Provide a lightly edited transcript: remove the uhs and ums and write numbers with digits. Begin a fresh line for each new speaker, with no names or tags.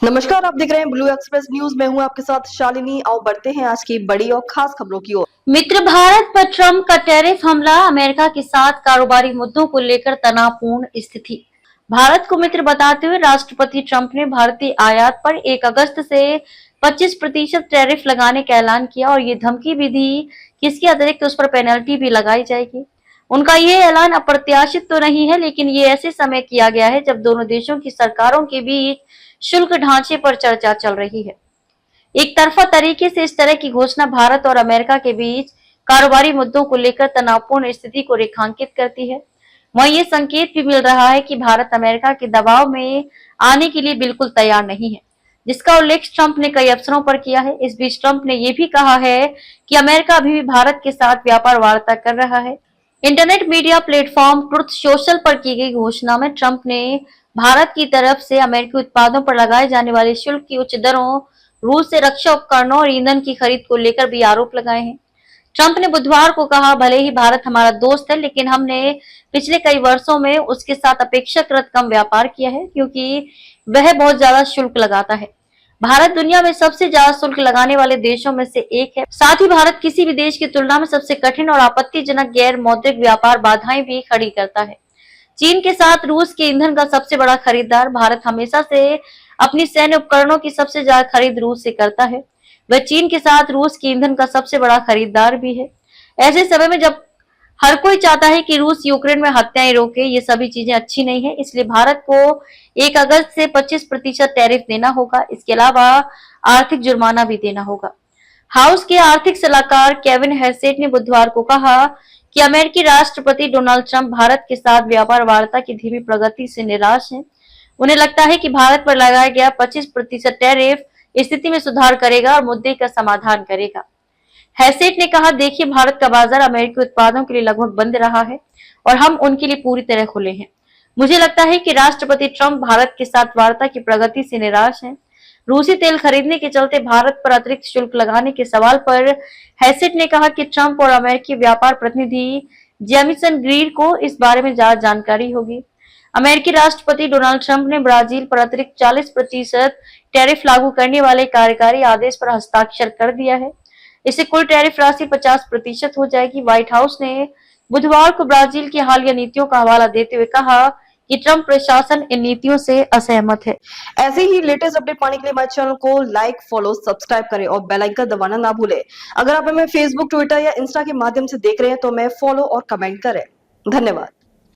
नमस्कार, आप देख रहे हैं ब्लू एक्सप्रेस न्यूज। मैं हूं आपके साथ शालिनी। आओ बढ़ते हैं आज की बड़ी और खास खबरों की ओर।
मित्र भारत पर ट्रंप का टैरिफ हमला, अमेरिका के साथ कारोबारी मुद्दों को लेकर तनावपूर्ण स्थिति। भारत को मित्र बताते हुए राष्ट्रपति ट्रंप ने भारतीय आयात पर 1 अगस्त से 25% टैरिफ लगाने का ऐलान किया और ये धमकी भी दी कि इसके अतिरिक्त उस पर पेनल्टी भी लगाई जाएगी। उनका ये ऐलान अप्रत्याशित तो नहीं है, लेकिन ये ऐसे समय किया गया है जब दोनों देशों की सरकारों के बीच शुल्क ढांचे पर चर्चा चल रही है। एक तरफा तरीके से इस तरह की घोषणा भारत और अमेरिका के बीच कारोबारी मुद्दों को लेकर तनावपूर्ण स्थिति को रेखांकित करती है। वहीं ये संकेत भी मिल रहा है कि भारत अमेरिका के दबाव में आने के लिए बिल्कुल तैयार नहीं है, जिसका उल्लेख ट्रंप ने कई अवसरों पर किया है। इस बीच ट्रंप ने यह भी कहा है कि अमेरिका अभी भी भारत के साथ व्यापार वार्ता कर रहा है। Internet media platform truth social पर की गई घोषणा में ट्रंप ने भारत की तरफ से अमेरिकी उत्पादों पर लगाए जाने वाले शुल्क की उच्च दरों, रूस से रक्षा उपकरणों और ईंधन की खरीद को लेकर भी आरोप लगाए हैं। ट्रंप ने बुधवार को कहा, भले ही भारत हमारा दोस्त है, लेकिन हमने पिछले कई वर्षों में उसके साथ अपेक्षाकृत कम व्यापार किया है, क्योंकि वह बहुत ज्यादा शुल्क लगाता है। भारत दुनिया में सबसे ज्यादा शुल्क लगाने वाले देशों में से एक है। साथ ही भारत किसी भी देश की तुलना में सबसे कठिन और आपत्तिजनक गैर मौद्रिक व्यापार बाधाएं भी खड़ी करता है। चीन के साथ रूस के ईंधन का सबसे बड़ा खरीदार भारत हमेशा से अपनी सैन्य उपकरणों की सबसे ज्यादा खरीद रूस से करता है। वह चीन के साथ रूस के ईंधन का सबसे बड़ा खरीदार भी है। ऐसे समय में जब हर कोई चाहता है कि रूस यूक्रेन में हत्याएं रोके, ये सभी चीजें अच्छी नहीं है, इसलिए भारत को 1 अगस्त से 25% टैरिफ देना होगा। इसके अलावा आर्थिक जुर्माना भी देना होगा। हाउस के आर्थिक सलाहकार केविन हेसेट ने बुधवार को कहा कि अमेरिकी राष्ट्रपति डोनाल्ड ट्रंप भारत के साथ व्यापार वार्ता की धीमी प्रगति से निराश हैं। उन्हें लगता है कि भारत पर लगाया गया 25% टैरिफ स्थिति में सुधार करेगा और मुद्दे का समाधान करेगा। हैसेट ने कहा, देखिए, भारत का बाजार अमेरिकी उत्पादों के लिए लगभग बंद रहा है और हम उनके लिए पूरी तरह खुले हैं। मुझे लगता है कि राष्ट्रपति ट्रंप भारत के साथ वार्ता की प्रगति से निराश हैं। रूसी तेल खरीदने के चलते भारत पर अतिरिक्त शुल्क लगाने के सवाल पर हैसेट ने कहा कि ट्रंप और अमेरिकी व्यापार प्रतिनिधि जेमिसन ग्रीर को इस बारे में ज्यादा जानकारी होगी। अमेरिकी राष्ट्रपति डोनाल्ड ट्रंप ने ब्राजील पर अतिरिक्त 40% टैरिफ लागू करने वाले कार्यकारी आदेश पर हस्ताक्षर कर दिया है। इससे कुल टैरिफ राशि 50% हो जाएगी। व्हाइट हाउस ने बुधवार को ब्राजील की हालिया नीतियों का हवाला देते हुए कहा कि ट्रंप प्रशासन इन नीतियों से असहमत है।
ऐसे ही लेटेस्ट अपडेट पाने के लिए हमारे चैनल को लाइक, फॉलो, सब्सक्राइब करें और बेल आइकन दबाना ना भूलें। अगर आप हमें फेसबुक, ट्विटर या इंस्टा के माध्यम से देख रहे हैं तो हमें फॉलो और कमेंट करें। धन्यवाद।